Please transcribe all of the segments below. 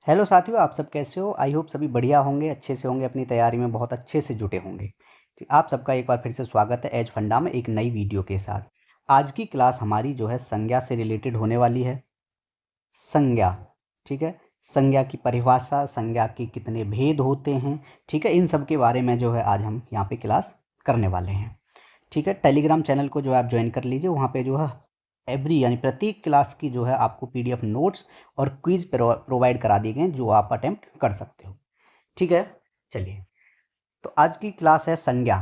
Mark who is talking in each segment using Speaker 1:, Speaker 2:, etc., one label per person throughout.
Speaker 1: Hello साथियों, आप सब कैसे हो? आई होप सभी बढ़िया होंगे, अच्छे से होंगे, अपनी तैयारी में बहुत अच्छे से जुटे होंगे। तो आप सबका एक बार फिर से स्वागत है एज फंडा में एक नई वीडियो के साथ। आज की क्लास हमारी जो है संज्ञा से रिलेटेड होने वाली है। संज्ञा, ठीक है। संज्ञा की परिभाषा, संज्ञा के कितने भेद होते हैं, ठीक है, इन सब के बारे में जो है आज हम यहाँ पे क्लास करने वाले हैं। ठीक है, टेलीग्राम चैनल को जो आप ज्वाइन कर लीजिए, वहाँ पे जो है एवरी यानी प्रत्येक क्लास की जो है आपको पीडीएफ नोट्स और क्विज प्रोवाइड करा दिए गए हैं जो आप अटेम्प्ट कर सकते हो। ठीक है, चलिए, तो आज की क्लास है संज्ञा।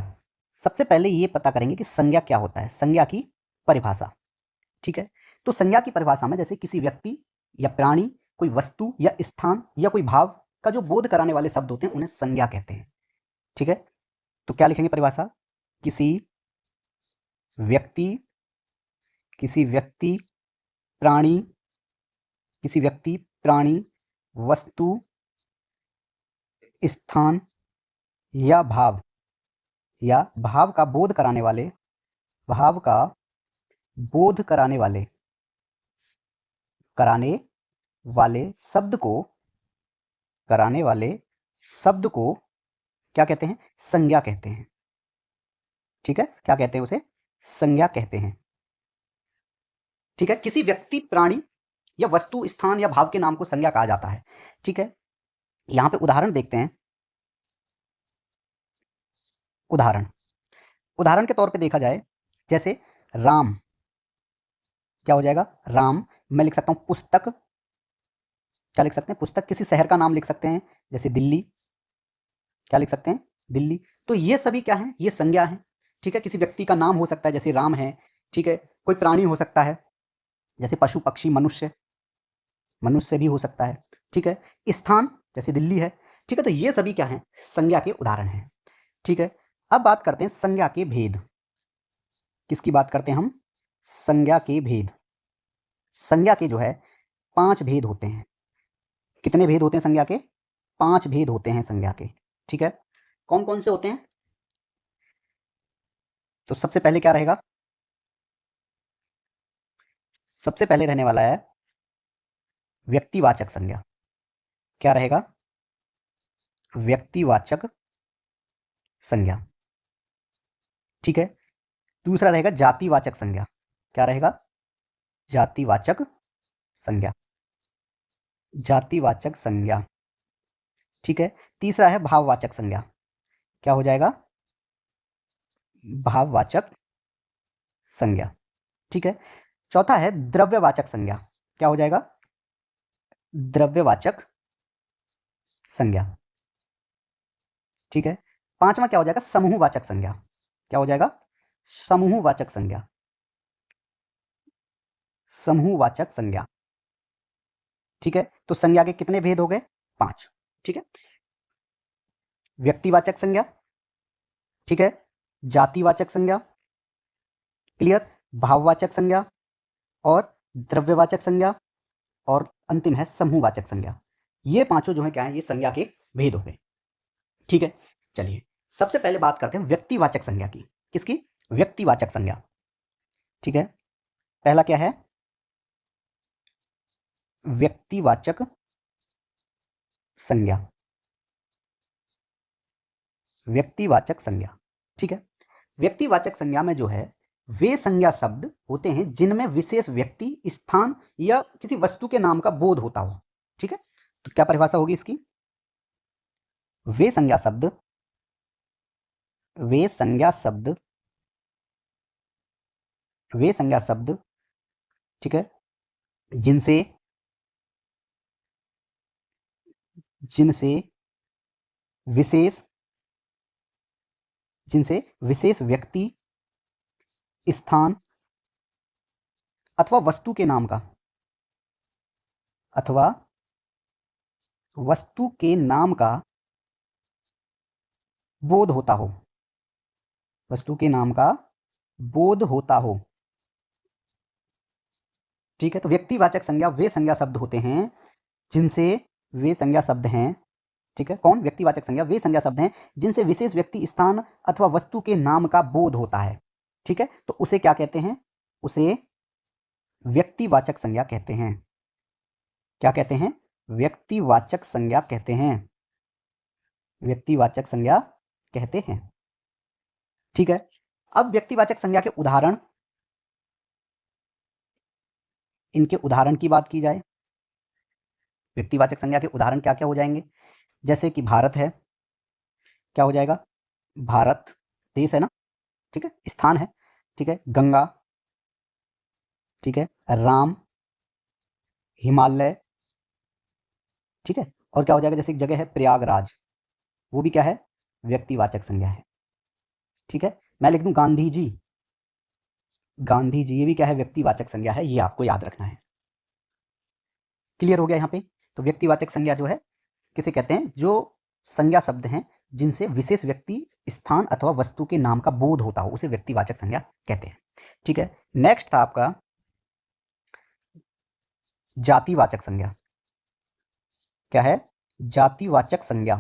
Speaker 1: सबसे पहले ये पता करेंगे कि संज्ञा क्या होता है, संज्ञा की परिभाषा। ठीक है, तो संज्ञा की परिभाषा में जैसे किसी व्यक्ति या प्राणी, कोई वस्तु या स्थान या कोई भाव का जो बोध कराने वाले शब्द होते हैं उन्हें संज्ञा कहते हैं। ठीक है, तो क्या लिखेंगे परिभाषा? किसी व्यक्ति किसी व्यक्ति प्राणी किसी व्यक्ति प्राणी वस्तु स्थान या भाव का बोध कराने वाले भाव का बोध कराने वाले शब्द को क्या कहते हैं? संज्ञा कहते हैं। ठीक है, क्या कहते हैं उसे? संज्ञा कहते हैं। ठीक है, किसी व्यक्ति प्राणी या वस्तु स्थान या भाव के नाम को संज्ञा कहा जाता है। ठीक है, यहां पे उदाहरण देखते हैं। उदाहरण के तौर पे देखा जाए, जैसे राम, क्या हो जाएगा? राम। मैं लिख सकता हूं पुस्तक, क्या लिख सकते हैं? पुस्तक। किसी शहर का नाम लिख सकते हैं, जैसे दिल्ली, क्या लिख सकते हैं? दिल्ली। तो ये सभी क्या है? ये संज्ञा है। ठीक है, किसी व्यक्ति का नाम हो सकता है, जैसे राम है। ठीक है, कोई प्राणी हो सकता है, जैसे पशु पक्षी, मनुष्य भी हो सकता है। ठीक है, स्थान जैसे दिल्ली है। ठीक है, तो ये सभी क्या है? संज्ञा के उदाहरण हैं। ठीक है, अब बात करते हैं संज्ञा के भेद। किसकी बात करते हैं हम? संज्ञा के भेद। संज्ञा के जो है 5 भेद होते हैं। कितने भेद होते हैं संज्ञा के? 5 भेद होते हैं संज्ञा के। ठीक है, कौन कौन से होते हैं? तो सबसे पहले क्या रहेगा? सबसे पहले रहने वाला है व्यक्तिवाचक संज्ञा। क्या रहेगा? व्यक्तिवाचक संज्ञा। ठीक है, दूसरा रहेगा जातिवाचक संज्ञा। क्या रहेगा? जातिवाचक संज्ञा। जातिवाचक संज्ञा। ठीक है, तीसरा है भाववाचक संज्ञा। क्या हो जाएगा? भाववाचक संज्ञा। ठीक है, चौथा है द्रव्यवाचक संज्ञा। क्या हो जाएगा? द्रव्यवाचक संज्ञा। ठीक है, पांचवा क्या हो जाएगा? समूहवाचक संज्ञा। क्या हो जाएगा? समूहवाचक संज्ञा। समूहवाचक संज्ञा। ठीक है, तो संज्ञा के कितने भेद हो गए? 5। ठीक है, व्यक्तिवाचक संज्ञा, ठीक है, जातिवाचक संज्ञा, क्लियर, भाववाचक संज्ञा और द्रव्यवाचक संज्ञा, और अंतिम है समूहवाचक संज्ञा। ये पांचों जो है क्या है? ये संज्ञा के भेद हो गए। ठीक है, चलिए सबसे पहले बात करते हैं व्यक्तिवाचक संज्ञा की। किसकी? व्यक्तिवाचक संज्ञा। ठीक है, पहला क्या है? व्यक्तिवाचक संज्ञा। व्यक्तिवाचक संज्ञा। ठीक है, व्यक्तिवाचक संज्ञा में जो है वे संज्ञा शब्द होते हैं जिनमें विशेष व्यक्ति, स्थान या किसी वस्तु के नाम का बोध होता हो। ठीक है, तो क्या परिभाषा होगी इसकी? वे संज्ञा शब्द वे संज्ञा शब्द वे संज्ञा शब्द, ठीक है, जिनसे जिनसे विशेष विशेष व्यक्ति, स्थान अथवा वस्तु के नाम का अथवा वस्तु के नाम का बोध होता हो। वस्तु के नाम का बोध होता हो। ठीक है, तो व्यक्तिवाचक संज्ञा वे संज्ञा शब्द होते हैं जिनसे वे संज्ञा शब्द हैं। ठीक है, कौन? व्यक्तिवाचक संज्ञा वे संज्ञा शब्द हैं जिनसे विशेष व्यक्ति, स्थान अथवा वस्तु के नाम का बोध होता है। ठीक है, तो उसे क्या कहते हैं? उसे व्यक्तिवाचक संज्ञा कहते हैं। क्या कहते हैं? व्यक्तिवाचक संज्ञा कहते हैं। व्यक्तिवाचक संज्ञा कहते हैं। ठीक है, अब व्यक्तिवाचक संज्ञा के उदाहरण, इनके उदाहरण की बात की जाए, व्यक्तिवाचक संज्ञा के उदाहरण क्या क्या हो जाएंगे? जैसे कि भारत है, क्या हो जाएगा? भारत देश है ना, ठीक है, स्थान है, ठीक है, गंगा, ठीक है, राम, हिमालय, ठीक है, और क्या हो जाएगा? जैसे एक जगह है प्रयागराज, वो भी क्या है? व्यक्तिवाचक संज्ञा है। ठीक है, मैं लिख दूं गांधी जी, गांधी जी, ये भी क्या है? व्यक्तिवाचक संज्ञा है, ये आपको याद रखना है। क्लियर हो गया यहाँ पे? तो व्यक्तिवाचक संज्ञा जो है किसे कहते हैं? जो संज्ञा शब्द हैं जिनसे विशेष व्यक्ति, स्थान अथवा वस्तु के नाम का बोध होता हो, उसे व्यक्तिवाचक संज्ञा कहते हैं। ठीक है, नेक्स्ट था आपका जातिवाचक संज्ञा। क्या है? जातिवाचक संज्ञा।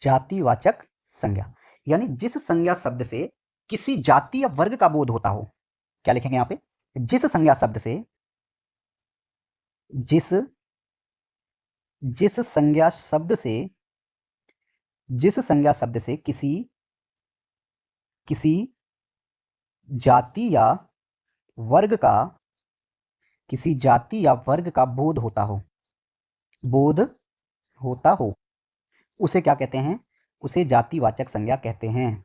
Speaker 1: जातिवाचक संज्ञा यानी जिस संज्ञा शब्द से किसी जाति या वर्ग का बोध होता हो। क्या लिखेंगे यहां पे? जिस संज्ञा शब्द से, जिस जिस संज्ञा शब्द से, जिस संज्ञा शब्द से किसी किसी जाति या वर्ग का, किसी जाति या वर्ग का बोध होता हो, बोध होता हो, उसे क्या कहते हैं? उसे जातिवाचक संज्ञा कहते हैं।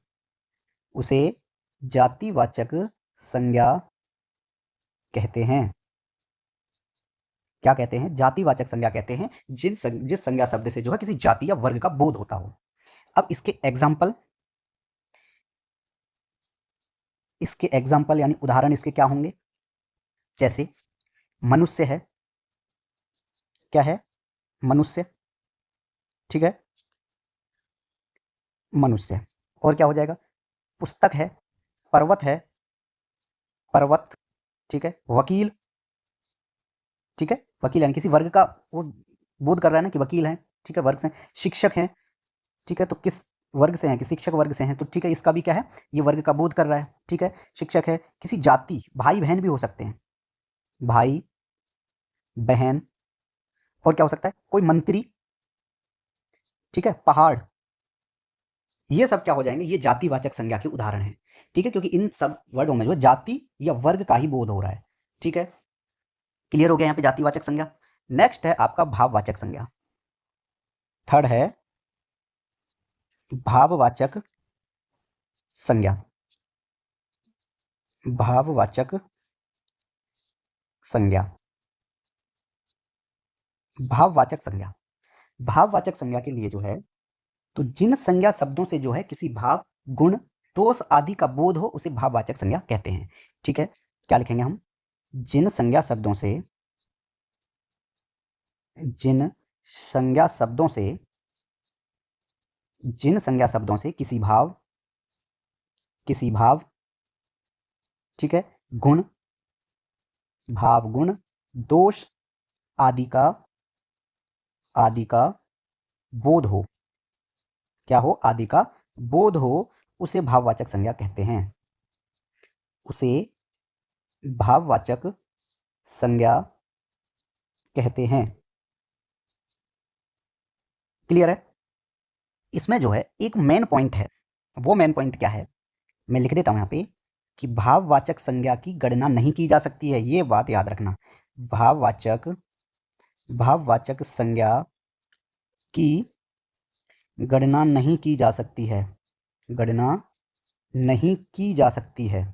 Speaker 1: उसे जातिवाचक संज्ञा कहते हैं। क्या कहते हैं? जातिवाचक संज्ञा कहते हैं जिस संज्ञा शब्द से जो है किसी जाति या वर्ग का बोध होता हो। अब इसके एग्जाम्पल यानी उदाहरण इसके क्या होंगे? जैसे मनुष्य है, क्या है? मनुष्य, ठीक है, मनुष्य। और क्या हो जाएगा? पुस्तक है, पर्वत है, पर्वत, ठीक है, वकील, ठीक है, वकील यानी किसी वर्ग का वो बोध कर रहा है ना कि वकील है, ठीक है, वर्ग से। शिक्षक है, ठीक है, तो किस वर्ग से हैं? कि शिक्षक वर्ग से हैं, तो ठीक है, इसका भी क्या है? ये वर्ग का बोध कर रहा है, ठीक है, शिक्षक है। किसी जाति, भाई बहन भी हो सकते हैं, भाई बहन। और क्या हो सकता है? कोई मंत्री, ठीक है, पहाड़। ये सब क्या हो जाएंगे? ये जातिवाचक संज्ञा के उदाहरण हैं। ठीक है, क्योंकि इन सब वर्डों में जो जाति या वर्ग का ही बोध हो रहा है। ठीक है, क्लियर हो गया यहाँ पे जातिवाचक संज्ञा। नेक्स्ट है आपका भाववाचक संज्ञा। थर्ड है भाववाचक संज्ञा। भाववाचक संज्ञा, भाववाचक संज्ञा। भाववाचक संज्ञा के लिए जो है, तो जिन संज्ञा शब्दों से जो है किसी भाव, गुण, दोष आदि का बोध हो, उसे भाववाचक संज्ञा कहते हैं। ठीक है, क्या लिखेंगे हम? जिन संज्ञा शब्दों से, जिन संज्ञा शब्दों से, जिन संज्ञा शब्दों से किसी भाव, किसी भाव, ठीक है, गुण, भाव, गुण, दोष आदि का, आदि का बोध हो, क्या हो? आदि का बोध हो, उसे भाववाचक संज्ञा कहते हैं। उसे भाववाचक संज्ञा कहते हैं। क्लियर है? इसमें जो है एक मेन पॉइंट है, वो मेन पॉइंट क्या है? मैं लिख देता हूं यहां पे कि भाववाचक संज्ञा की गणना नहीं की जा सकती है। ये बात याद रखना, भाववाचक, भाववाचक संज्ञा की गणना नहीं की जा सकती है, गणना नहीं की जा सकती है।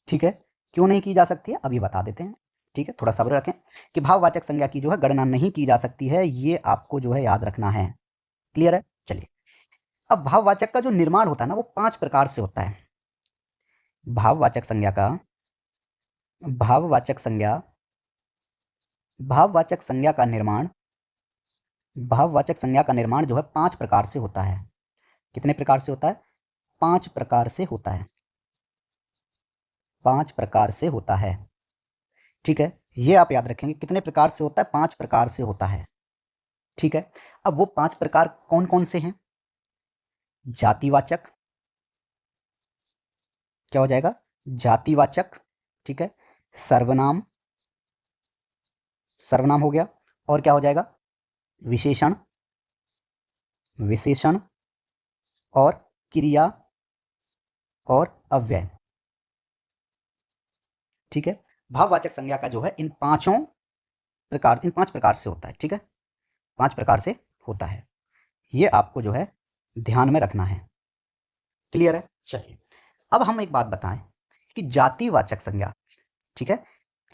Speaker 1: ठीक है, क्यों नहीं की जा सकती है अभी बता देते हैं। ठीक है, थोड़ा सब्र रखें कि भाववाचक संज्ञा की जो है गणना नहीं की जा सकती है, ये आपको जो है याद रखना है। क्लियर है? चलिए, अब भाववाचक का जो निर्माण होता है ना, वो 5 प्रकार से होता है। भाववाचक संज्ञा का, भाववाचक संज्ञा, भाववाचक संज्ञा का निर्माण, भाववाचक संज्ञा का निर्माण जो है 5 प्रकार से होता है। कितने प्रकार से होता है? 5 प्रकार से होता है। 5 प्रकार से होता है। ठीक है, ये आप याद रखेंगे, कितने प्रकार से होता है? 5 प्रकार से होता है। ठीक है, अब वो 5 प्रकार कौन कौन से हैं? जातिवाचक, क्या हो जाएगा? जातिवाचक, ठीक है, सर्वनाम, सर्वनाम हो गया, और क्या हो जाएगा, विशेषण, विशेषण और क्रिया और अव्यय। ठीक है, भाववाचक संज्ञा का जो है इन पांच प्रकार से होता है। ठीक है, 5 प्रकार से होता है, ये आपको जो है ध्यान में रखना है। क्लियर है? चलिए, अब हम एक बात बताएं कि जातिवाचक संज्ञा, ठीक है,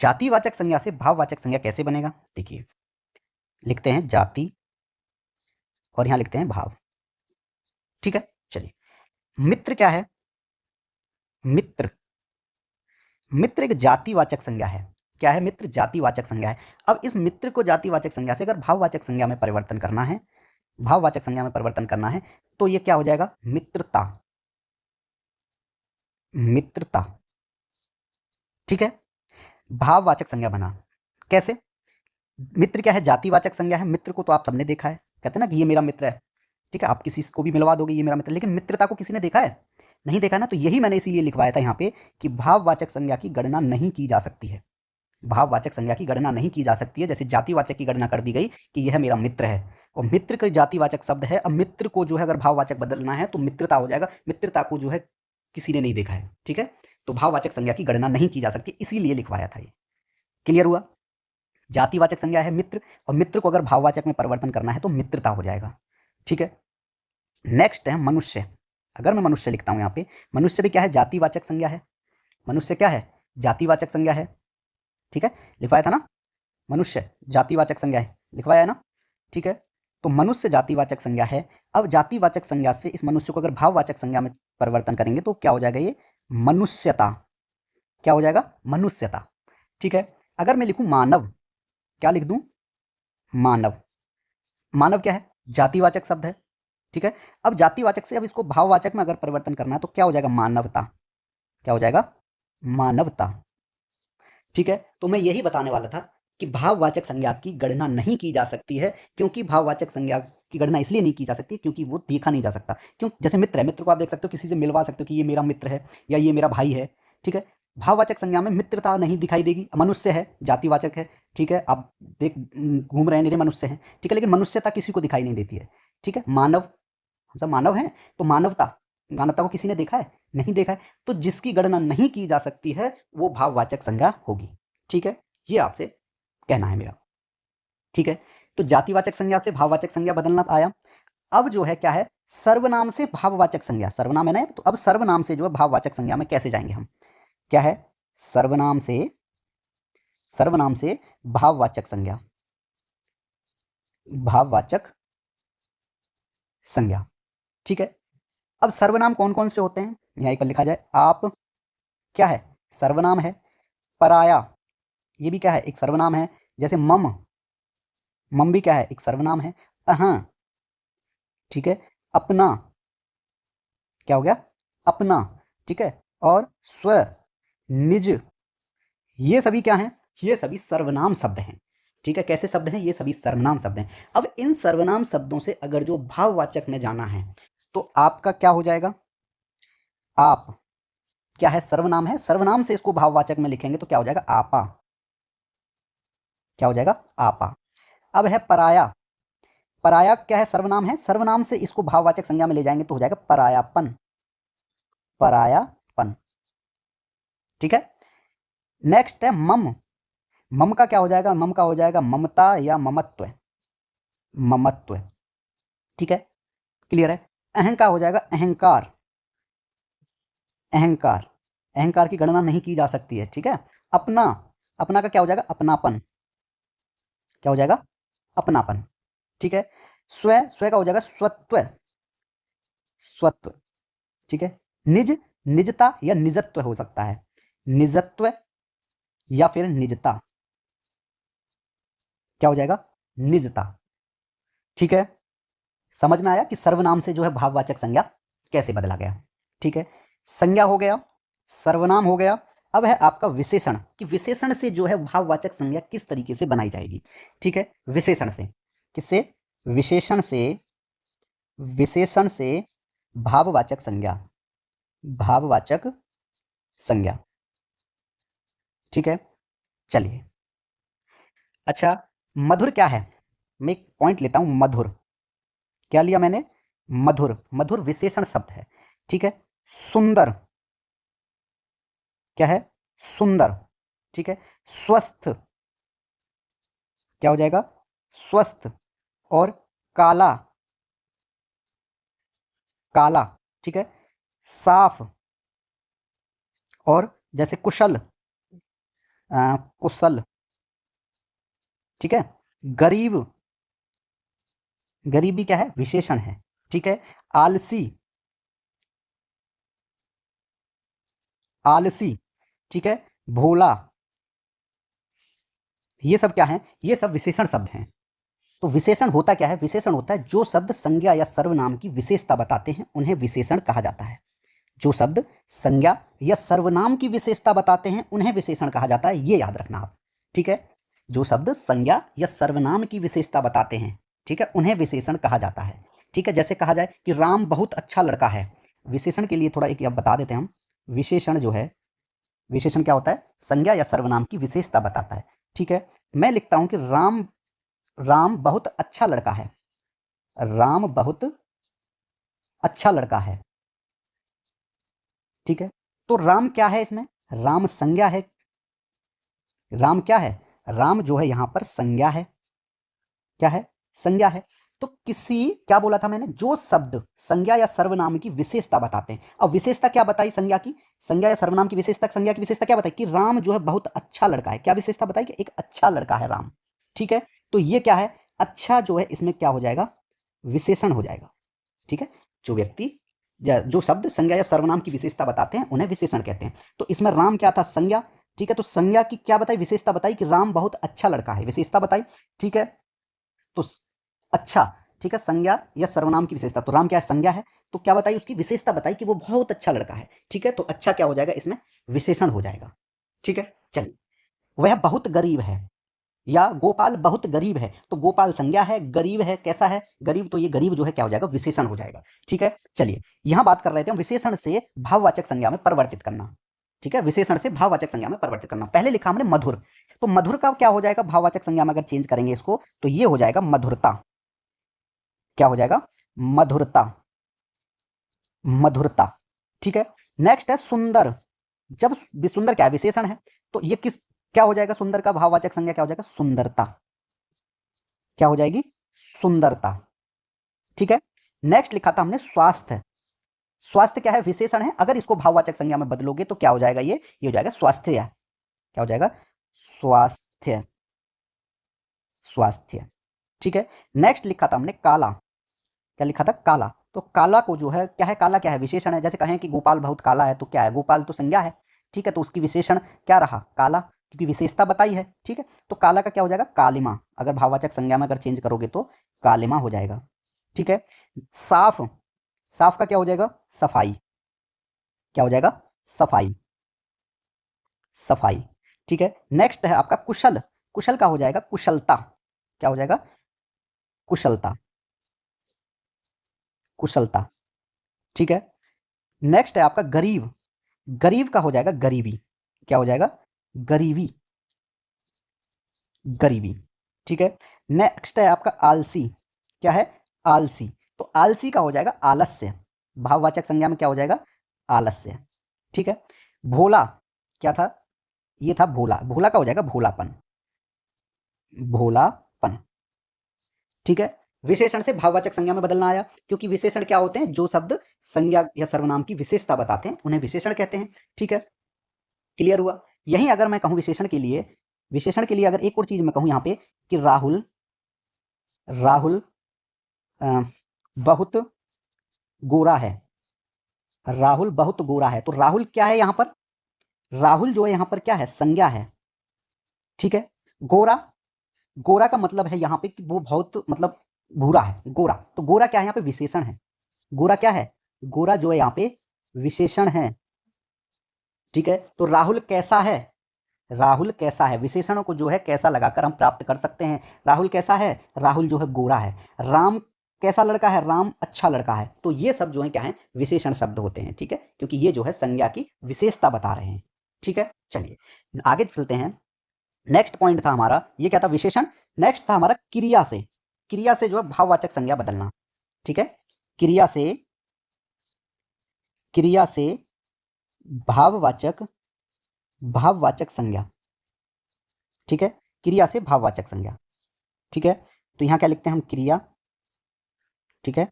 Speaker 1: जातिवाचक संज्ञा से भाववाचक संज्ञा कैसे बनेगा। देखिए, लिखते हैं जाति और यहां लिखते हैं भाव। ठीक है, चलिए, मित्र क्या है, मित्र, मित्र एक जातिवाचक संज्ञा है। क्या है? मित्र जातिवाचक संज्ञा है। अब इस मित्र को जातिवाचक संज्ञा से अगर भाववाचक संज्ञा में परिवर्तन करना है, भाववाचक संज्ञा में परिवर्तन करना है, तो ये क्या हो जाएगा, मित्रता, मित्रता। ठीक है, भाववाचक संज्ञा बना कैसे, मित्र क्या है, जातिवाचक संज्ञा है। मित्र को तो आप सबने देखा है, कहते हैं ना कि ये मेरा मित्र है। ठीक है, आप किसी को भी मिलवा दोगे ये मेरा मित्र, लेकिन मित्रता को किसी ने देखा है, नहीं देखा ना। तो यही मैंने इसीलिए लिखवाया था यहाँ पे कि भाववाचक संज्ञा की गणना नहीं की जा सकती है, भाववाचक संज्ञा की गणना नहीं की जा सकती है। जैसे जातिवाचक की गणना कर दी गई कि यह मेरा मित्र है, और मित्र का जातिवाचक शब्द है। अब मित्र को जो है अगर भाववाचक बदलना है तो मित्रता हो जाएगा, मित्रता को जो है किसी ने नहीं देखा है। ठीक है, तो भाववाचक संज्ञा की गणना नहीं की जा सकती, इसीलिए लिखवाया था ये। क्लियर हुआ? जातिवाचक संज्ञा है मित्र, और मित्र को अगर भाववाचक में परिवर्तन करना है तो मित्रता हो जाएगा। ठीक है, नेक्स्ट है मनुष्य। अगर मैं मनुष्य लिखता हूं यहाँ पे, मनुष्य भी क्या है, जातिवाचक संज्ञा है। मनुष्य क्या है, जातिवाचक संज्ञा है। ठीक है, लिखवाया था ना, मनुष्य जातिवाचक संज्ञा है, लिखवाया है ना। ठीक है, तो मनुष्य जातिवाचक संज्ञा है। अब जातिवाचक संज्ञा से इस मनुष्य को अगर भाववाचक संज्ञा में परिवर्तन करेंगे तो क्या हो जाएगा, ये मनुष्यता। क्या हो जाएगा, मनुष्यता। ठीक है, अगर मैं लिखूं मानव, क्या लिख दूं, मानव। मानव क्या है, जातिवाचक शब्द है। ठीक है, अब जातिवाचक से अब इसको भाववाचक में अगर परिवर्तन करना है तो क्या हो जाएगा, मानवता। क्या हो जाएगा, मानवता। ठीक है, तो मैं यही बताने वाला था कि भाववाचक संज्ञा की गणना नहीं की जा सकती है, क्योंकि भाववाचक संज्ञा की गणना इसलिए नहीं की जा सकती क्योंकि वो देखा नहीं जा सकता। क्यों, जैसे मित्र है, मित्र को आप देख सकते हो, किसी से मिलवा सकते हो कि ये मेरा मित्र है या ये मेरा भाई है। ठीक है, भाववाचक संज्ञा में मित्रता नहीं दिखाई देगी। मनुष्य है, जातिवाचक है। ठीक है, आप देख घूम रहे हैं, निरे मनुष्य हैं। ठीक है, लेकिन मनुष्यता किसी को दिखाई नहीं देती है। ठीक है, मानव, हम सब मानव हैं, तो मानवता, मानवता को किसी ने देखा है, नहीं देखा है। तो जिसकी गणना नहीं की जा सकती है वो भाववाचक संज्ञा होगी। ठीक है, ये आपसे कहना है मेरा। ठीक है, तो जातिवाचक संज्ञा से भाववाचक संज्ञा बदलना आया। अब जो है क्या है, सर्वनाम से भाववाचक संज्ञा, सर्वनाम है ना, तो अब सर्वनाम से जो है भाववाचक संज्ञा में कैसे जाएंगे हम, क्या है, सर्वनाम से, सर्वनाम से भाववाचक संज्ञा, भाववाचक संज्ञा। ठीक है, अब सर्वनाम कौन कौन से होते हैं, यहां पर लिखा जाए, आप क्या है, सर्वनाम है। पराया, ये भी क्या है, एक सर्वनाम है। जैसे मम, मम भी क्या है, एक सर्वनाम है। अहां, ठीक है, अपना, क्या हो गया, अपना। ठीक है, और स्व, निज, ये सभी क्या हैं, ये सभी सर्वनाम शब्द हैं। ठीक है, कैसे शब्द हैं, ये सभी सर्वनाम शब्द हैं। अब इन सर्वनाम शब्दों से अगर जो भाववाचक में जाना है तो आपका क्या हो जाएगा, आप, क्या है, सर्वनाम है, सर्वनाम से इसको भाववाचक में लिखेंगे तो क्या हो जाएगा, आपा। क्या हो जाएगा, आपा। अब है पराया, पराया क्या है, सर्वनाम है, सर्वनाम से इसको भाववाचक संज्ञा में ले जाएंगे तो हो जाएगा परायापन, परायापन। ठीक है, नेक्स्ट है मम, मम का क्या हो जाएगा, मम का हो जाएगा ममता या ममत्व, ममत्व। ठीक है, क्लियर है। अहं का हो जाएगा अहंकार, अहंकार, अहंकार की गणना नहीं की जा सकती है। ठीक है, अपना, अपना का क्या हो जाएगा, अपनापन। क्या हो जाएगा, अपनापन। ठीक है, स्व, स्व का हो जाएगा स्वत्व, स्वत्व। ठीक है, निज, निजता या निजत्व हो सकता है, निजत्व या फिर निजता। क्या हो जाएगा, निजता। ठीक है, समझ में आया कि सर्वनाम से जो है भाववाचक संज्ञा कैसे बदला गया। ठीक है, संज्ञा हो गया, सर्वनाम हो गया। अब है आपका विशेषण, कि विशेषण से जो है भाववाचक संज्ञा किस तरीके से बनाई जाएगी। ठीक है, विशेषण से, किससे, विशेषण से, विशेषण से भाववाचक संज्ञा, भाववाचक संज्ञा। ठीक है, चलिए, अच्छा, मधुर क्या है? मैं एक पॉइंट लेता हूं, मधुर। क्या लिया मैंने? मधुर। मधुर विशेषण शब्द है, ठीक है। सुंदर क्या है? सुंदर, ठीक है। स्वस्थ क्या हो जाएगा? स्वस्थ। और काला, काला, ठीक है। साफ, और जैसे कुशल, कुशल, ठीक है। गरीब, गरीबी क्या है? विशेषण है, ठीक है। आलसी, आलसी, ठीक है। भोला, ये सब क्या है? ये सब विशेषण शब्द हैं। तो विशेषण होता क्या है? विशेषण होता है जो शब्द संज्ञा या सर्वनाम की विशेषता बताते हैं उन्हें विशेषण कहा जाता है। जो शब्द संज्ञा या सर्वनाम की विशेषता बताते हैं उन्हें विशेषण कहा जाता है, ये याद रखना आप, ठीक है। जो शब्द संज्ञा या सर्वनाम की विशेषता बताते हैं, ठीक है, उन्हें विशेषण कहा जाता है, ठीक है। जैसे कहा जाए कि राम बहुत अच्छा लड़का है, विशेषण के लिए थोड़ा एक अब बता देते हैं हम। विशेषण जो है, विशेषण क्या होता है? संज्ञा या सर्वनाम की विशेषता बताता है, ठीक है। मैं लिखता हूं कि राम, राम बहुत अच्छा लड़का है। राम बहुत अच्छा लड़का है, ठीक है। तो राम क्या है इसमें? राम संज्ञा है। राम क्या है? राम जो है यहां पर संज्ञा है। क्या है? संज्ञा है। तो किसी, क्या बोला था मैंने? जो शब्द संज्ञा या सर्वनाम की विशेषता बताते हैं। अब विशेषता क्या बताई संज्ञा की? संज्ञा या सर्वनाम की विशेषता, संज्ञा की विशेषता क्या बताई? कि राम जो है बहुत अच्छा लड़का है। क्या विशेषता बताई? कि एक अच्छा लड़का है राम, ठीक है। तो ये क्या है? अच्छा जो है इसमें क्या हो जाएगा? विशेषण हो जाएगा, ठीक है। जो व्यक्ति जो शब्द संज्ञा या सर्वनाम की विशेषता बताते हैं उन्हें विशेषण कहते हैं। तो इसमें राम क्या था? संज्ञा, ठीक है। तो संज्ञा की क्या बताई? विशेषता बताई कि राम बहुत अच्छा लड़का है, विशेषता बताई, ठीक है। तो अच्छा, ठीक है। संज्ञा या सर्वनाम की विशेषता, तो राम क्या है? संज्ञा है। तो क्या बताई? उसकी विशेषता बताई कि वो बहुत अच्छा लड़का है, ठीक है। तो अच्छा क्या हो जाएगा? इसमें विशेषण हो जाएगा, ठीक है। चलिए, वह बहुत गरीब है, या गोपाल बहुत गरीब है। तो गोपाल संज्ञा है, गरीब है कैसा है? गरीब। तो ये गरीब जो है क्या हो जाएगा? विशेषण हो जाएगा, ठीक है। चलिए, यहां बात कर रहे थे हम विशेषण से भाववाचक संज्ञा में परिवर्तित करना, ठीक है। विशेषण से भाववाचक संज्ञा में परिवर्तित करना। पहले लिखा हमने मधुर, तो मधुर का क्या हो जाएगा? भाववाचक संज्ञा में अगर चेंज करेंगे इसको तो ये हो जाएगा मधुरता। क्या हो जाएगा? मधुरता, मधुरता, ठीक है। नेक्स्ट है सुंदर। जब सुंदर क्या है? विशेषण है। तो ये किस, क्या हो जाएगा? सुंदर का भाववाचक संज्ञा क्या हो जाएगा? सुंदरता। क्या हो जाएगी? सुंदरता, ठीक है। नेक्स्ट लिखा था हमने स्वास्थ्य। स्वास्थ्य क्या है? विशेषण है। अगर इसको भाववाचक संज्ञा में बदलोगे तो क्या हो जाएगा? ये हो जाएगा स्वास्थ्य। क्या हो जाएगा? स्वास्थ्य, स्वास्थ्य, ठीक है। नेक्स्ट लिखा था हमने काला। क्या लिखा था? काला। तो काला को जो है क्या है? काला क्या है? विशेषण है। जैसे कहें कि गोपाल बहुत काला है, तो क्या है? गोपाल तो संज्ञा है, ठीक है। तो उसकी विशेषण क्या रहा? काला, क्योंकि विशेषता बताई है, ठीक है। तो काला का क्या हो जाएगा? कालिमा। अगर भाववाचक संज्ञा में अगर चेंज करोगे तो कालिमा हो जाएगा, ठीक है। साफ, साफ का क्या हो जाएगा? सफाई। क्या हो जाएगा? सफाई, सफाई, ठीक है। नेक्स्ट है आपका कुशल। कुशल का हो जाएगा कुशलता। क्या हो जाएगा? कुशलता, कुशलता, ठीक है। नेक्स्ट है आपका गरीब। गरीब का हो जाएगा गरीबी। क्या हो जाएगा? गरीबी, गरीबी, ठीक है। नेक्स्ट है आपका आलसी। क्या है? आलसी। तो आलसी का हो जाएगा आलस्य। भाववाचक संज्ञा में क्या हो जाएगा? आलस्य, ठीक है। भोला क्या था? ये था भोला। भोला का हो जाएगा भोलापन, भोलापन, ठीक है। विशेषण से भाववाचक संज्ञा में बदलना आया, क्योंकि विशेषण क्या होते हैं? जो शब्द संज्ञा या सर्वनाम की विशेषता बताते हैं उन्हें विशेषण कहते हैं, ठीक है। क्लियर हुआ? यही अगर मैं कहूं विशेषण के लिए, विशेषण के लिए अगर एक और चीज मैं कहूं यहाँ पे कि राहुल, राहुल अ, बहुत गोरा है। राहुल बहुत गोरा है। तो राहुल क्या है यहाँ पर? राहुल जो है यहाँ पर क्या है? संज्ञा है, ठीक है। गोरा, गोरा का मतलब है यहाँ पे कि वो बहुत मतलब भूरा है, गोरा। तो गोरा क्या है? यहाँ पे विशेषण है। गोरा क्या है? गोरा जो है यहाँ पे विशेषण है, ठीक है। तो राहुल कैसा है? राहुल कैसा है? विशेषणों को जो है कैसा लगाकर हम प्राप्त कर सकते हैं। राहुल कैसा है? राहुल जो है गोरा है। राम कैसा लड़का है? राम अच्छा लड़का है। तो ये सब जो है क्या है? विशेषण शब्द होते हैं, ठीक है, क्योंकि ये जो है संज्ञा की विशेषता बता रहे हैं, ठीक है। चलिए आगे चलते हैं। नेक्स्ट पॉइंट था हमारा, ये क्या था, विशेषण। नेक्स्ट था हमारा क्रिया से, क्रिया से जो है भाववाचक संज्ञा बदलना। ठीक है, क्रिया से, क्रिया से भाववाचक, भाववाचक संज्ञा। ठीक है, क्रिया से भाववाचक संज्ञा। ठीक है, तो यहां क्या लिखते हैं हम, क्रिया। ठीक है,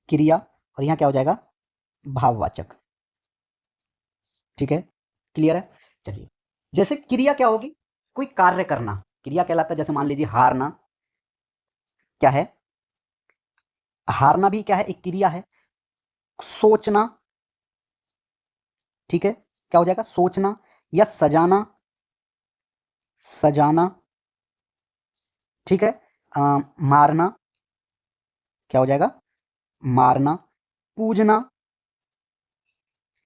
Speaker 1: क्रिया, और यहां क्या हो जाएगा, भाववाचक। ठीक है, क्लियर है। चलिए, जैसे क्रिया क्या होगी, कोई कार्य करना, क्रिया कहलाता है। जैसे मान लीजिए हारना, क्या है, हारना भी क्या है, एक क्रिया है। सोचना, ठीक है, क्या हो जाएगा, सोचना। या सजाना, सजाना। ठीक है, मारना, क्या हो जाएगा, मारना। पूजना,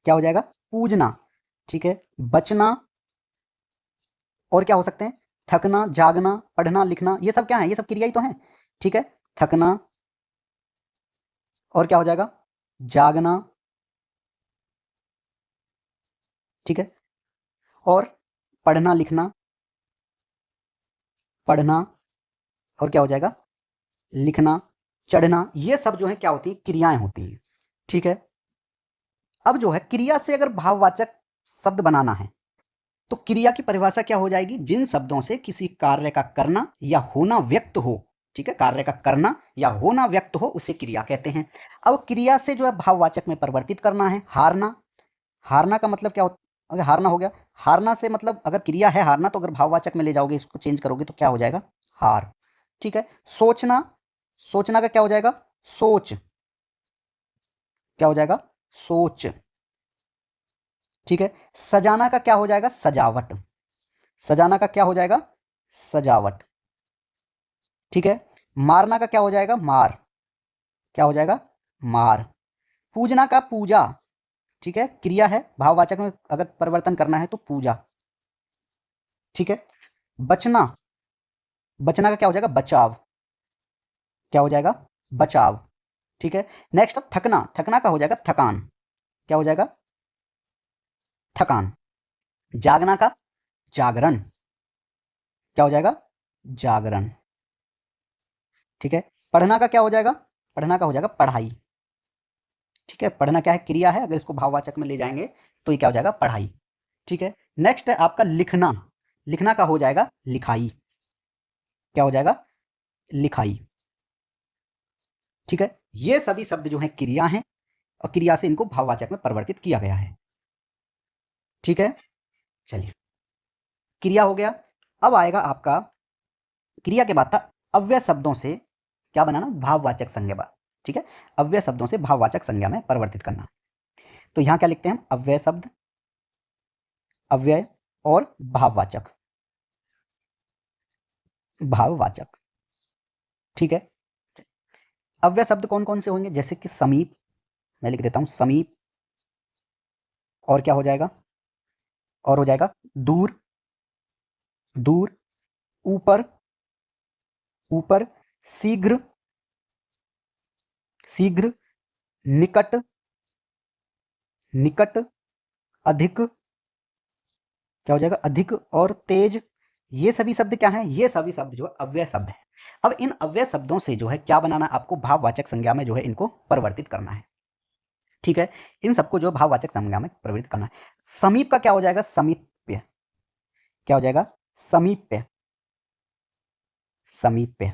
Speaker 1: क्या हो जाएगा, पूजना। ठीक है, बचना, और क्या हो सकते हैं, थकना, जागना, पढ़ना, लिखना, ये सब क्या है, ये सब क्रिया ही तो हैं। ठीक है, थकना, और क्या हो जाएगा, जागना। ठीक है, और पढ़ना, लिखना, पढ़ना, और क्या हो जाएगा, लिखना, चढ़ना, ये सब जो है क्या होती है, क्रियाएं होती हैं। ठीक है, अब जो है क्रिया से अगर भाववाचक शब्द बनाना है, तो क्रिया की परिभाषा क्या हो जाएगी, जिन शब्दों से किसी कार्य का करना या होना व्यक्त हो। ठीक है, कार्य का करना या होना व्यक्त हो, उसे क्रिया कहते हैं। अब क्रिया से जो है भाववाचक में परिवर्तित करना है, हारना। हारना का मतलब क्या होता, अगर हारना हो गया, हारना से मतलब अगर क्रिया है हारना, तो अगर भाववाचक में ले जाओगे, इसको चेंज करोगे तो क्या हो जाएगा, हार। ठीक है, सोचना, सोचना का क्या हो जाएगा, सोच, क्या हो जाएगा, सोच। ठीक है, सजाना का क्या हो जाएगा, सजावट, सजाना का क्या हो जाएगा, सजावट। ठीक है, मारना का क्या हो जाएगा, मार, क्या हो जाएगा, मार। पूजना का पूजा, ठीक है, क्रिया है, भाववाचक में अगर परिवर्तन करना है तो पूजा। ठीक है, बचना, बचना का क्या हो जाएगा, बचाव, क्या हो जाएगा, बचाव। ठीक है, नेक्स्ट थकना, थकना का हो जाएगा थकान, क्या हो जाएगा, थकान। जागना का जागरण, क्या हो जाएगा, जागरण। ठीक है, पढ़ना का क्या हो जाएगा, पढ़ना का हो जाएगा पढ़ाई। ठीक है, पढ़ना क्या है, क्रिया है, अगर इसको भाववाचक में ले जाएंगे तो ये क्या हो जाएगा, पढ़ाई। ठीक है, नेक्स्ट है आपका लिखना, लिखना का हो जाएगा लिखाई, क्या हो जाएगा, लिखाई। ठीक है, ये सभी शब्द जो है क्रिया हैं, और क्रिया से इनको भाववाचक में परिवर्तित किया गया है। ठीक है, चलिए, क्रिया हो गया। अब आएगा आपका, क्रिया के बाद था अव्यय शब्दों से क्या बनाना, भाववाचक संज्ञा। ठीक है, अव्यय शब्दों से भाववाचक संज्ञा में परिवर्तित करना। तो यहां क्या लिखते हैं हम, अव्यय शब्द, अव्यय और भाववाचक, भाववाचक। ठीक है, अव्यय शब्द कौन कौन से होंगे, जैसे कि समीप, मैं लिख देता हूं समीप, और क्या हो जाएगा, और हो जाएगा दूर, दूर। ऊपर, ऊपर। शीघ्र, शीघ्र। निकट, निकट। अधिक, क्या हो जाएगा, अधिक। और तेज। ये सभी शब्द क्या हैं, ये सभी शब्द जो है अव्यय शब्द हैं। अब इन अव्यय शब्दों से जो है क्या बनाना, आपको भाववाचक संज्ञा में जो है इनको परिवर्तित करना है। ठीक है, इन सबको जो भाववाचक संज्ञा में परिवर्तित करना है। समीप का क्या हो जाएगा, समीप्य, क्या हो जाएगा, समीप्य, समीप्य,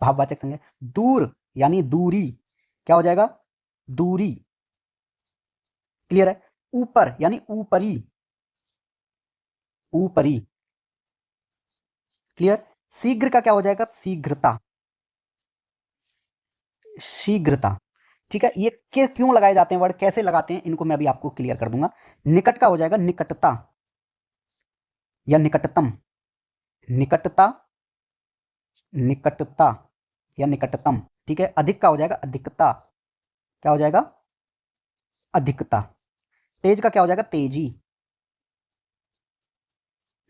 Speaker 1: भाववाचक संज्ञा। दूर यानी दूरी, क्या हो जाएगा, दूरी। क्लियर है, ऊपर यानी ऊपरी, ऊपरी। क्लियर, शीघ्र का क्या हो जाएगा, शीघ्रता, शीघ्रता। ठीक है, ये क्यों लगाए जाते हैं वर्ड, कैसे लगाते हैं, इनको मैं अभी आपको क्लियर कर दूंगा। निकट का हो जाएगा निकटता या निकटतम, निकटता, निकटता या निकटतम। ठीक है, अधिक का हो जाएगा अधिकता, क्या हो जाएगा, अधिकता। तेज का क्या हो जाएगा, तेजी।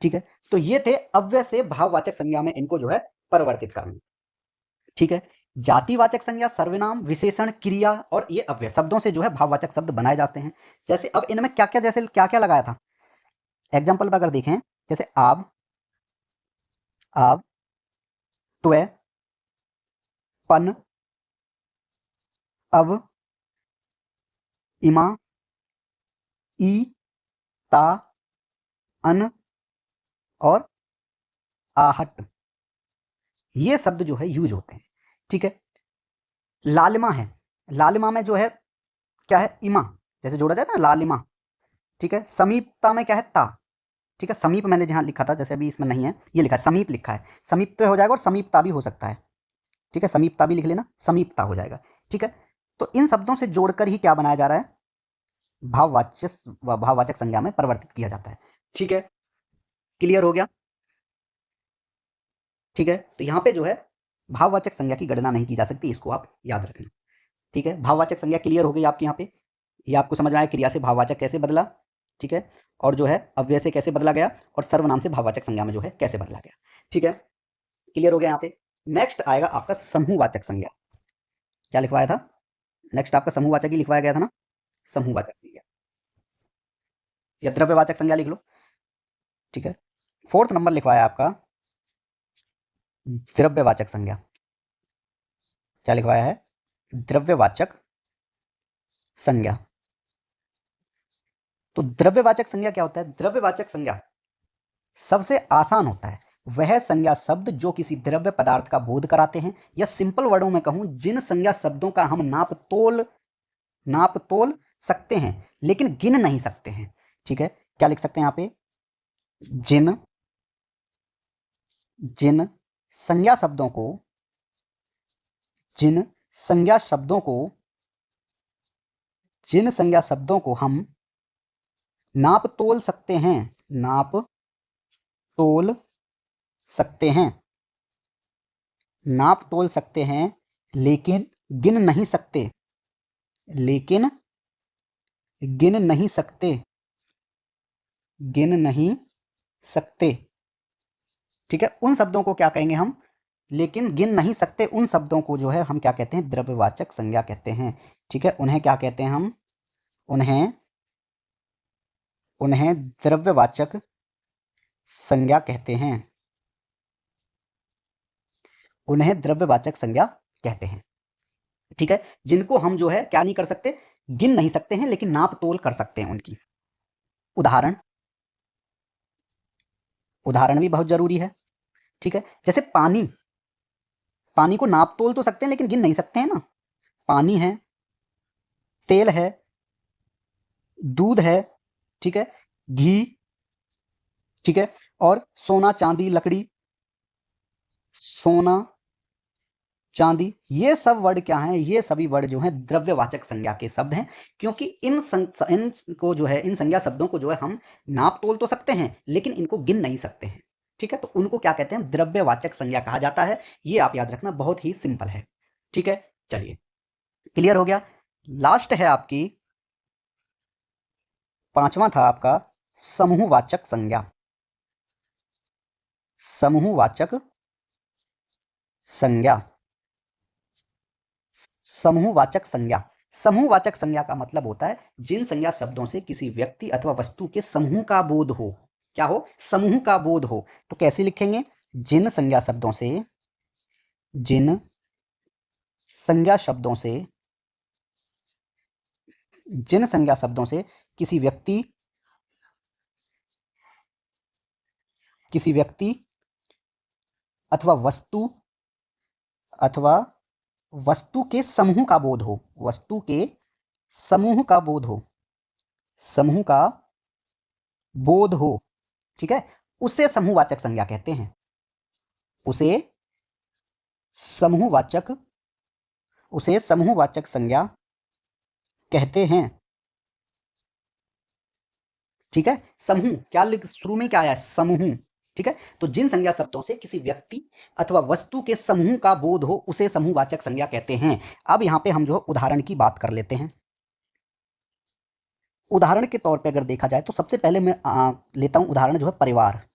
Speaker 1: ठीक है, तो ये थे अव्यय से भाववाचक संज्ञा में इनको जो है परिवर्तित करना। ठीक है, जातिवाचक संज्ञा, सर्वनाम, विशेषण, क्रिया और ये अव्यय शब्दों से जो है भाववाचक शब्द बनाए जाते हैं। जैसे अब इनमें क्या क्या, जैसे क्या क्या लगाया था, एग्जाम्पल अगर देखें जैसे आव, आव, त्व, पन, अव, इमा, ई, ता, अन और आहट, ये शब्द जो है यूज होते हैं। ठीक है। लालिमा है, लालिमा में जो है क्या है, इमा, जैसे जोड़ा जाता है ना लालिमा। ठीक है। समीपता में क्या है, ता। ठीक है। समीप मैंने जहाँ लिखा था, जैसे अभी इसमें नहीं है, ये लिखा है समीप लिखा है, समीप तो हो जाएगा और समीपता भी हो सकता है। ठीक है। समीपता भी लिख लेना, समीपता हो जाएगा। ठीक है। तो इन शब्दों से जोड़कर ही क्या बनाया जा रहा है, भाववाचक संज्ञा में परिवर्तित किया जाता है। ठीक है। क्लियर हो गया। ठीक है। तो यहाँ पे जो है भाववाचक संज्ञा की गणना नहीं की जा सकती, इसको आप याद रखना। ठीक है। भाववाचक संज्ञा क्लियर हो गई आपके यहाँ पे, ये आपको समझ में आया क्रिया से भाववाचक कैसे बदला। ठीक है। और जो है अव्यय से कैसे बदला गया, और सर्वनाम से भाववाचक संज्ञा में जो है कैसे बदला गया। ठीक है। क्लियर हो गया यहाँ पे। नेक्स्ट आएगा आपका समूहवाचक संज्ञा। क्या लिखवाया था, नेक्स्ट आपका समूहवाचक ही लिखवाया गया था ना, समूहवाचक संज्ञा या द्रव्यवाचक संज्ञा लिख लो। ठीक है। 4th नंबर लिखवाया आपका द्रव्यवाचक संज्ञा। क्या लिखवाया है, द्रव्यवाचक संज्ञा। तो द्रव्यवाचक संज्ञा क्या होता है, द्रव्यवाचक संज्ञा सबसे आसान होता है वह संज्ञा शब्द जो किसी द्रव्य पदार्थ का बोध कराते हैं, या सिंपल वर्डों में कहूं, जिन संज्ञा शब्दों का हम नाप तोल सकते हैं लेकिन गिन नहीं सकते हैं। ठीक है। क्या लिख सकते हैं यहाँ पे, जिन संज्ञा शब्दों को, जिन संज्ञा शब्दों को हम नाप तोल सकते हैं, नाप तोल सकते हैं, नाप तोल सकते हैं लेकिन गिन नहीं सकते, लेकिन गिन नहीं सकते, गिन नहीं सकते। ठीक है। उन शब्दों को क्या कहेंगे हम, लेकिन गिन नहीं सकते, उन शब्दों को जो है हम क्या कहते हैं, द्रव्यवाचक संज्ञा कहते हैं। ठीक है। उन्हें क्या कहते हैं हम, उन्हें द्रव्यवाचक संज्ञा कहते हैं, उन्हें द्रव्यवाचक संज्ञा कहते हैं। ठीक है। जिनको हम जो है क्या नहीं कर सकते, गिन नहीं सकते हैं, लेकिन नाप तोल कर सकते हैं उनकी। उदाहरण भी बहुत जरूरी है। ठीक है। जैसे पानी को नाप तोल तो सकते हैं लेकिन गिन नहीं सकते हैं ना। पानी है, तेल है, दूध है, ठीक है, घी, ठीक है, और सोना चांदी लकड़ी, सोना चांदी, ये सब वर्ड क्या हैं, ये सभी वर्ड जो हैं द्रव्यवाचक संज्ञा के शब्द हैं, क्योंकि इन को जो है, इन संज्ञा शब्दों को जो है हम नाप तोल तो सकते हैं लेकिन इनको गिन नहीं सकते हैं। ठीक है। तो उनको क्या कहते हैं, द्रव्यवाचक संज्ञा कहा जाता है। ये आप याद रखना, बहुत ही सिंपल है। ठीक है। चलिए, क्लियर हो गया। लास्ट है आपकी, 5वां था आपका समूहवाचक संज्ञा। समूहवाचक संज्ञा, समूहवाचक संज्ञा, समूहवाचक संज्ञा का मतलब होता है जिन संज्ञा शब्दों से किसी व्यक्ति अथवा वस्तु के समूह का बोध हो। क्या हो, समूह का बोध हो। तो कैसे लिखेंगे, जिन संज्ञा शब्दों से, जिन संज्ञा शब्दों से, जिन संज्ञा शब्दों से किसी व्यक्ति अथवा वस्तु के समूह का बोध हो, वस्तु के समूह का बोध हो, समूह का बोध हो। ठीक है। उसे समूहवाचक संज्ञा कहते हैं, उसे समूहवाचक संज्ञा कहते हैं। ठीक है। समूह क्या शुरू में क्या आया, समूह। ठीक है। तो जिन संज्ञा शब्दों से किसी व्यक्ति अथवा वस्तु के समूह का बोध हो उसे समूहवाचक संज्ञा कहते हैं। अब यहां पे हम जो उदाहरण की बात कर लेते हैं। उदाहरण के तौर पे अगर देखा जाए तो सबसे पहले मैं लेता हूं उदाहरण जो है परिवार।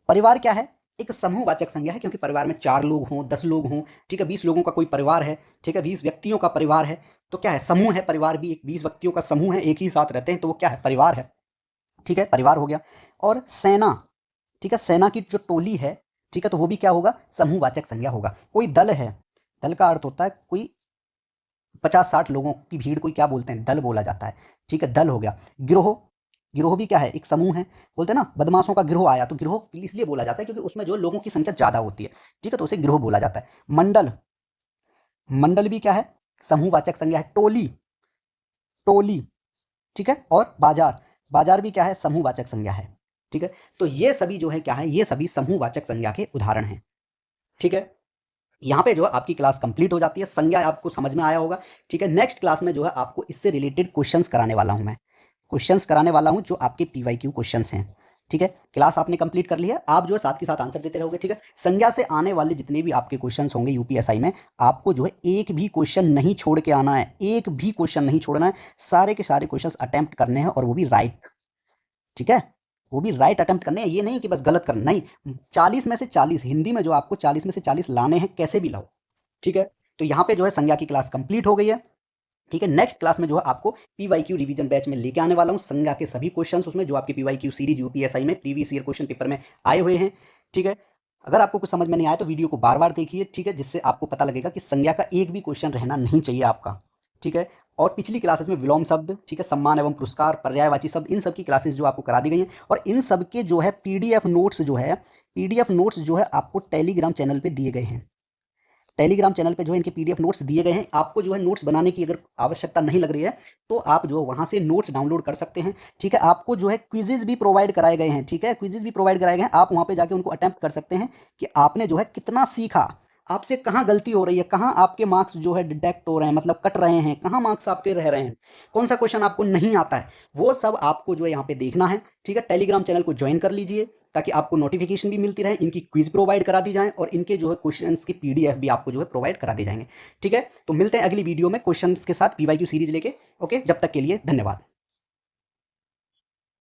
Speaker 1: परिवार क्या है, एक समूहवाचक संज्ञा है, क्योंकि परिवार में 4 लोग हों, 10 लोग हों, ठीक है, 20 लोगों का कोई परिवार है, ठीक है, 20 व्यक्तियों का परिवार है, तो क्या है, समूह है, परिवार भी एक 20 व्यक्तियों का समूह है, एक ही साथ रहते हैं, तो वो क्या है, परिवार है। ठीक है, परिवार हो गया। और सेना, ठीक है, सेना की जो टोली है, ठीक है, तो वो भी क्या होगा, समूहवाचक संज्ञा होगा। कोई दल है, दल का अर्थ होता है कोई 50-60 लोगों की भीड़, कोई क्या बोलते हैं, दल बोला जाता है, ठीक है, दल हो गया। गिरोह, गिरोह भी क्या है, एक समूह है। बोलते हैं ना बदमाशों का गिरोह आया, तो गिरोह इसलिए बोला जाता है क्योंकि उसमें जो लोगों की संख्या ज्यादा होती है, ठीक है, तो उसे गिरोह बोला जाता है। मंडल, मंडल भी क्या है, समूहवाचक संज्ञा है। टोली, टोली, ठीक है। और बाजार, बाजार भी क्या है, समूहवाचक संज्ञा है, ठीक है। तो ये सभी जो है क्या है, ये सभी समूहवाचक संज्ञा के उदाहरण हैं, ठीक है। यहाँ पे जो है आपकी क्लास कंप्लीट हो जाती है, संज्ञा आपको समझ में आया होगा, ठीक है। नेक्स्ट क्लास में जो है आपको इससे रिलेटेड क्वेश्चंस कराने वाला हूँ मैं, क्वेश्चंस कराने वाला हूँ जो आपके पीवाईक्यू क्वेश्चंस हैं, ठीक है। क्लास आपने कंप्लीट कर ली है, आप जो है साथ के साथ आंसर देते रहोगे, ठीक है। संज्ञा से आने वाले जितने भी आपके क्वेश्चंस होंगे यूपीएसआई में, आपको जो है एक भी क्वेश्चन नहीं छोड़ के आना है, एक भी क्वेश्चन नहीं छोड़ना है, सारे के सारे क्वेश्चंस अटेम्प्ट करने हैं और वो भी राइट, ठीक है, वो भी राइट अटेम्प्ट करने हैं। ये नहीं कि बस गलत करना, नहीं, 40 में से 40, हिंदी में जो आपको 40 में से 40 लाने हैं, कैसे भी लाओ, ठीक है। तो यहाँ पे जो है संज्ञा की क्लास कंप्लीट हो गई है, ठीक है। नेक्स्ट क्लास में जो है आपको पीवाईक्यू रिवीजन बैच में लेके आने वाला हूँ संज्ञा के सभी क्वेश्चंस, उसमें जो आपके पीवाईक्यू सीरीज यूपीएसआई में प्रीवियस ईयर क्वेश्चन पेपर में आए हुए हैं, ठीक है। अगर आपको कुछ समझ में नहीं आया तो वीडियो को बार बार देखिए, ठीक है, जिससे आपको पता लगेगा कि संज्ञा का एक भी क्वेश्चन रहना नहीं चाहिए आपका, ठीक है। और पिछली क्लासेस में विलोम शब्द, ठीक है, सम्मान एवं पुरस्कार, पर्यायवाची शब्द, इन सब की क्लासेस जो आपको करा दी गई हैं, और इन सब के जो है पीडीएफ नोट्स जो है, पीडीएफ नोट्स जो है आपको टेलीग्राम चैनल पे दिए गए हैं। टेलीग्राम चैनल पे जो है इनके पीडीएफ नोट्स दिए गए हैं। आपको जो है नोट्स बनाने की अगर आवश्यकता नहीं लग रही है तो आप जो वहाँ से नोट्स डाउनलोड कर सकते हैं, ठीक है। आपको जो है क्विजेज भी प्रोवाइड कराए गए हैं, ठीक है, क्विजेज भी प्रोवाइड कराए गए हैं। आप वहाँ पे जाके उनको अटेम्प्ट कर सकते हैं कि आपने जो है कितना सीखा, आपसे कहाँ गलती हो रही है, कहाँ आपके मार्क्स जो है डिडक्ट हो रहे हैं, मतलब कट रहे हैं, कहाँ मार्क्स आपके रह रहे हैं, कौन सा क्वेश्चन आपको नहीं आता है, वो सब आपको जो है यहाँ पे देखना है, ठीक है। टेलीग्राम चैनल को ज्वाइन कर लीजिए ताकि आपको नोटिफिकेशन भी मिलती रहे, इनकी क्विज प्रोवाइड करा दी जाए और इनके जो है क्वेश्चंस की पीडीएफ भी आपको जो है प्रोवाइड करा दी जाएंगे, ठीक है। तो मिलते हैं अगली वीडियो में क्वेश्चंस के साथ पीवाईक्यू सीरीज लेके, ओके। जब तक के लिए धन्यवाद।